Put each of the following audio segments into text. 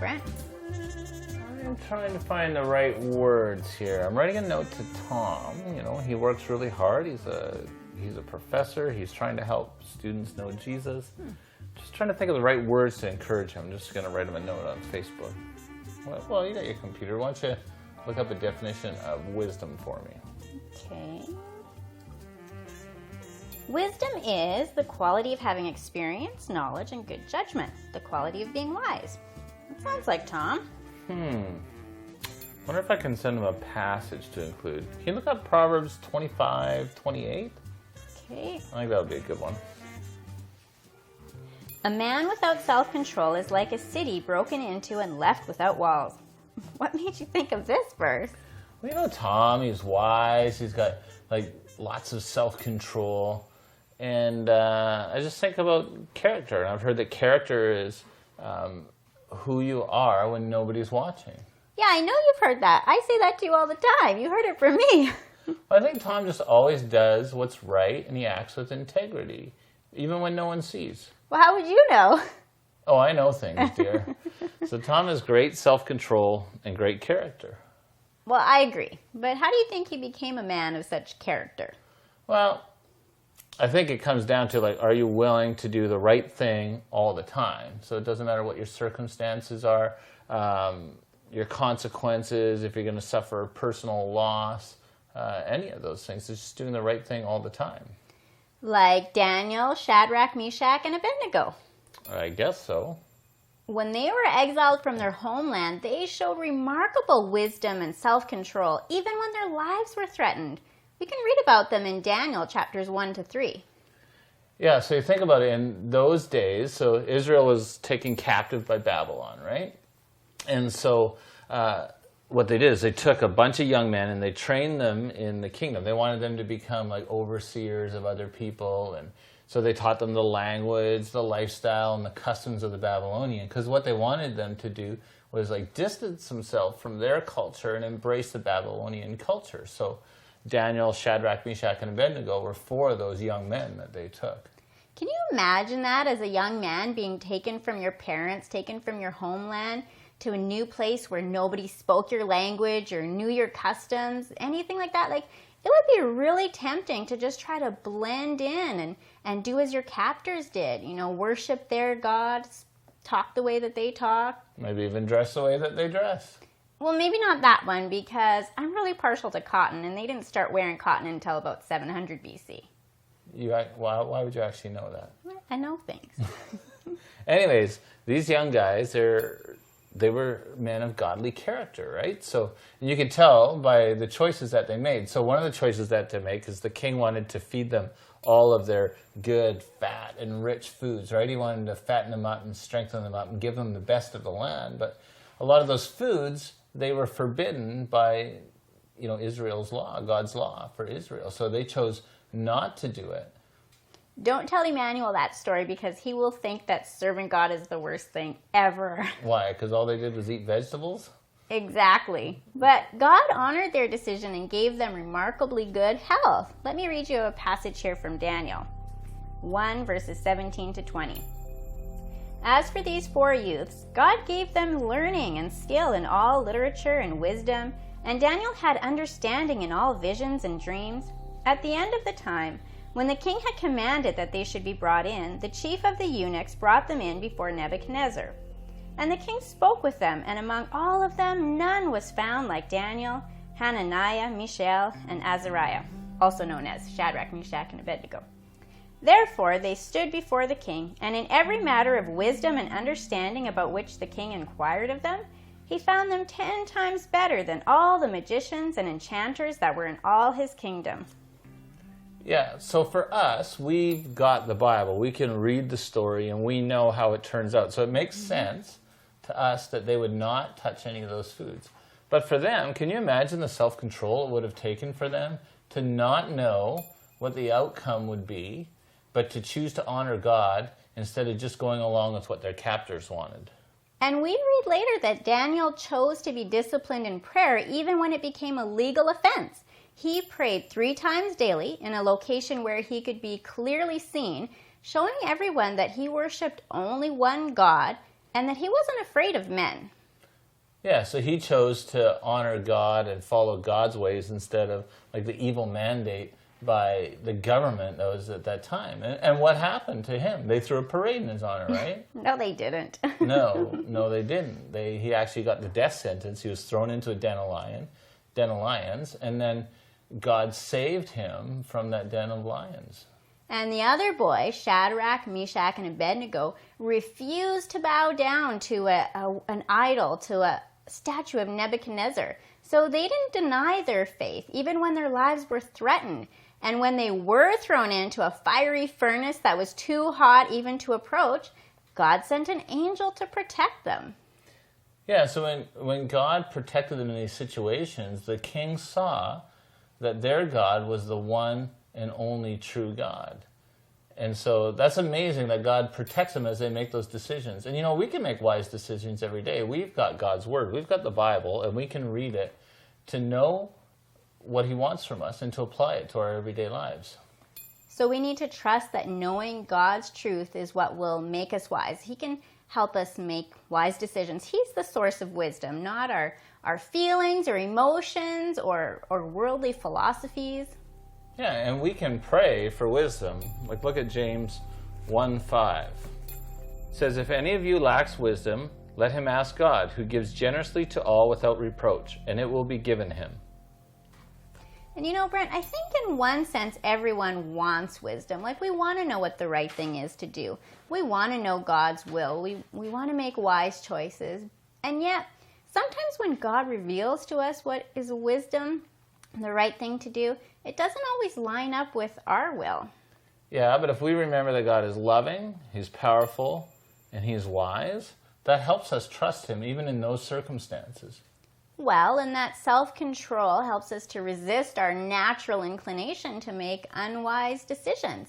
friend. I'm trying to find the right words here. I'm writing a note to Tom. You know, he works really hard. He's a professor. He's trying to help students know Jesus. Just trying to think of the right words to encourage him. I'm just going to write him a note on Facebook. Well, you got your computer. Why don't you look up a definition of wisdom for me? Okay. Wisdom is the quality of having experience, knowledge, and good judgment. The quality of being wise. It sounds like Tom. Wonder if I can send him a passage to include. Can you look up Proverbs 25:28? Okay. I think that would be a good one. A man without self-control is like a city broken into and left without walls. What made you think of this verse? Well, you know Tom, he's wise. He's got like lots of self-control. And I just think about character. And I've heard that character is who you are when nobody's watching. Yeah, I know you've heard that. I say that to you all the time. You heard it from me. I think Tom just always does what's right, and he acts with integrity, even when no one sees. Well, how would you know? Oh, I know things, dear. So Tom has great self-control and great character. Well, I agree. But how do you think he became a man of such character? Well, I think it comes down to, like, are you willing to do the right thing all the time? So it doesn't matter what your circumstances are, your consequences, if you're going to suffer personal loss, any of those things. It's just doing the right thing all the time. Like Daniel, Shadrach, Meshach, and Abednego. I guess so. When they were exiled from their homeland, they showed remarkable wisdom and self-control, even when their lives were threatened. We can read about them in Daniel chapters 1 to 3. Yeah, so you think about it, in those days, so Israel was taken captive by Babylon, right? And so what they did is they took a bunch of young men and they trained them in the kingdom. They wanted them to become like overseers of other people, and so they taught them the language, the lifestyle, and the customs of the Babylonian, because what they wanted them to do was like distance themselves from their culture and embrace the Babylonian culture. So Daniel, Shadrach, Meshach, and Abednego were 4 of those young men that they took. Can you imagine that as a young man being taken from your parents, taken from your homeland, to a new place where nobody spoke your language or knew your customs, anything like that? Like, it would be really tempting to just try to blend in and do as your captors did, you know, worship their gods, talk the way that they talk. Maybe even dress the way that they dress. Well, maybe not that one, because I'm really partial to cotton, and they didn't start wearing cotton until about 700 BC. Why would you actually know that? I know things. Anyways, these young guys, they were men of godly character, right? So you can tell by the choices that they made. So one of the choices that they make is the king wanted to feed them all of their good, fat, and rich foods, right? He wanted to fatten them up and strengthen them up and give them the best of the land. But a lot of those foods, they were forbidden by, you know, Israel's law, God's law for Israel. So they chose not to do it. Don't tell Emmanuel that story, because he will think that serving God is the worst thing ever. Why? Because all they did was eat vegetables? Exactly. But God honored their decision and gave them remarkably good health. Let me read you a passage here from Daniel 1, verses 17 to 20. As for these 4 youths, God gave them learning and skill in all literature and wisdom, and Daniel had understanding in all visions and dreams. At the end of the time, when the king had commanded that they should be brought in, the chief of the eunuchs brought them in before Nebuchadnezzar. And the king spoke with them, and among all of them none was found like Daniel, Hananiah, Mishael, and Azariah, also known as Shadrach, Meshach, and Abednego. Therefore they stood before the king, and in every matter of wisdom and understanding about which the king inquired of them, he found them 10 times better than all the magicians and enchanters that were in all his kingdom. Yeah, so for us, we've got the Bible. We can read the story and we know how it turns out. So it makes sense to us that they would not touch any of those foods. But for them, can you imagine the self-control it would have taken for them to not know what the outcome would be, but to choose to honor God instead of just going along with what their captors wanted? And we read later that Daniel chose to be disciplined in prayer even when it became a legal offense. He prayed 3 times daily in a location where he could be clearly seen, showing everyone that he worshipped only one God, And that he wasn't afraid of men. Yeah, so he chose to honor God and follow God's ways instead of like the evil mandate by the government that was at that time. And what happened to him? They threw a parade in his honor, right? No, they didn't. No, they didn't. He actually got the death sentence. He was thrown into a den of lions, and then God saved him from that den of lions. And the other boy, Shadrach, Meshach, and Abednego, refused to bow down to an idol, to a statue of Nebuchadnezzar. So they didn't deny their faith, even when their lives were threatened. And when they were thrown into a fiery furnace that was too hot even to approach, God sent an angel to protect them. Yeah, so when God protected them in these situations, the king saw that their God was the one and only true God. And so that's amazing that God protects them as they make those decisions. And you know, we can make wise decisions every day. We've got God's Word. We've got the Bible, and we can read it to know what he wants from us and to apply it to our everyday lives. So we need to trust that knowing God's truth is what will make us wise. He can help us make wise decisions. He's the source of wisdom, not our feelings or emotions or worldly philosophies. Yeah, and we can pray for wisdom. Like, look at James 1:5. It says, if any of you lacks wisdom, let him ask God, who gives generously to all without reproach, and it will be given him. And you know, Brent, I think in one sense everyone wants wisdom. Like, we want to know what the right thing is to do. We want to know God's will. We want to make wise choices. And yet, sometimes when God reveals to us what is wisdom, the right thing to do, it doesn't always line up with our will. Yeah, but if we remember that God is loving, he's powerful, and he's wise, that helps us trust him even in those circumstances. Well, and that self-control helps us to resist our natural inclination to make unwise decisions,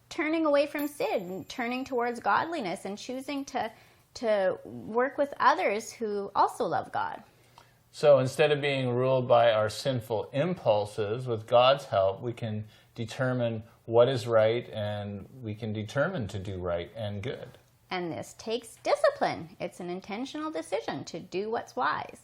turning away from sin, turning towards godliness, and choosing to work with others who also love God. So instead of being ruled by our sinful impulses, with God's help, we can determine what is right, and we can determine to do right and good. And this takes discipline. It's an intentional decision to do what's wise.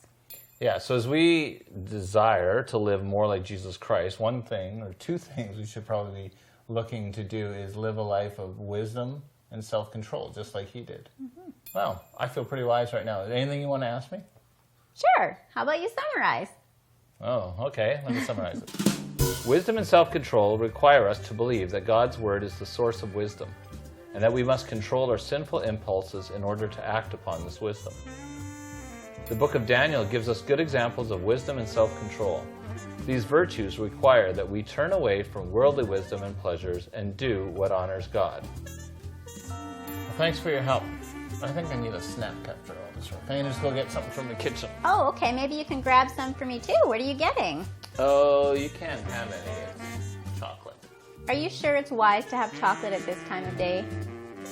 Yeah, so as we desire to live more like Jesus Christ, one thing or two things we should probably be looking to do is live a life of wisdom and self-control, just like he did. Mm-hmm. Wow, I feel pretty wise right now. Is there anything you want to ask me? Sure. How about you summarize? Oh, okay. Let me summarize it. Wisdom and self-control require us to believe that God's Word is the source of wisdom, and that we must control our sinful impulses in order to act upon this wisdom. The book of Daniel gives us good examples of wisdom and self-control. These virtues require that we turn away from worldly wisdom and pleasures and do what honors God. Well, thanks for your help. I think I need a snack after all this work. Can I just go get something from the kitchen? Oh, okay. Maybe you can grab some for me too. What are you getting? Oh, you can't have any. It's chocolate. Are you sure it's wise to have chocolate at this time of day?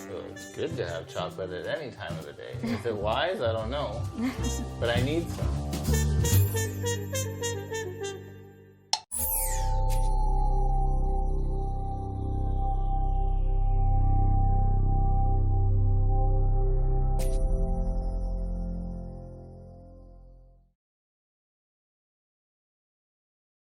Well, it's good to have chocolate at any time of the day. Is it wise? I don't know. But I need some.